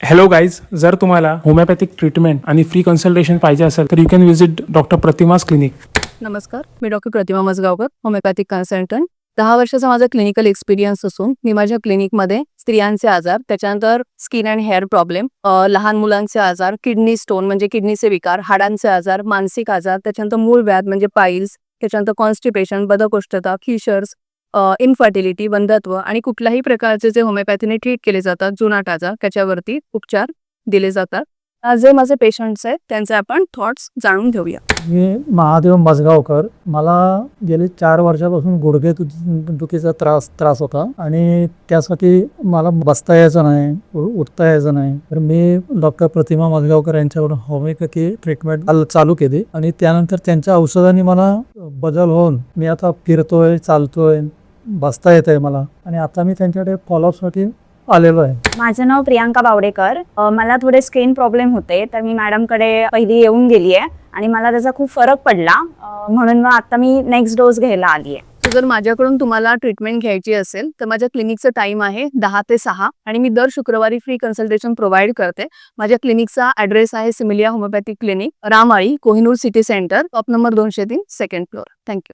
Hello guys, जर तुम्हाला homeopathic treatment आणि फ्री कन्सल्टेशन पाहिजे असेल तर यू कॅन विजिट डॉक्टर प्रतिमास क्लिनिक. नमस्कार, मी doctor Pratima Majgaonkar, homeopathic consultant. 10 वर्षाचा माझा क्लिनिकल एक्सपिरियन्स असून मी माझ्या क्लिनिकमध्ये स्त्रियांचे आजार, त्याच्यानंतर स्किन अँड हेअर प्रॉब्लेम, लहान मुलांचे आजार, किडनी स्टोन म्हणजे किडनीचे विकार, हाडांचे आजार, मानसिक आजार, त्याच्यानंतर मूळ व्याध म्हणजे पाईल्स, त्याच्यानंतर कॉन्स्टिपेशन, बद्धकोष्ठता, फिशर्स, इन्फर्टिलिटी, बंधत्व आणि कुठल्याही प्रकारचे जे होमिओपॅथीने ट्रीट केले जातात जुनाट आजार त्याच्यावरती उपचार दिले जातात. जे माझे पेशंट्स आहेत त्यांचे आपण थॉट्स जाणून घेऊया. मी महादेव मजगावकर. मला गेली 4 वर्षापासून गुडघे दुखीचा त्रास होता आणि त्यासाठी मला बसता यायचं नाही, उठता यायचं नाही. तर मी डॉक्टर प्रतिमा मजगावकर यांच्याकडून होमिओपॅथी ट्रीटमेंट चालू केली आणि त्यानंतर त्यांच्या औषधांनी मला बदल होऊन मी आता फिरतोय, चालतोय, बसता येत आहे मला आणि आता मी त्यांच्याकडे फॉलोअपसाठी आलेलो आहे. माझं नाव प्रियांका बावडेकर. मला थोडे स्किन प्रॉब्लेम होते, तर मी मॅडमकडे पहिली येऊन गेली आहे आणि मला त्याचा खूप फरक पडला, म्हणून मग आता मी नेक्स्ट डोस घ्यायला आली आहे. जर माझ्याकडून तुम्हाला ट्रीटमेंट घ्यायची असेल तर माझ्या क्लिनिकचं टाइम आहे 10 ते 6 आणि मी दर शुक्रवारी फ्री कन्सल्टेशन प्रोव्हाइड करते. माझ्या क्लिनिकचा ॲड्रेस आहे Similia homeopathic clinic, Ramwadi, Kohinoor city centre, top number 203, second floor. Thank you.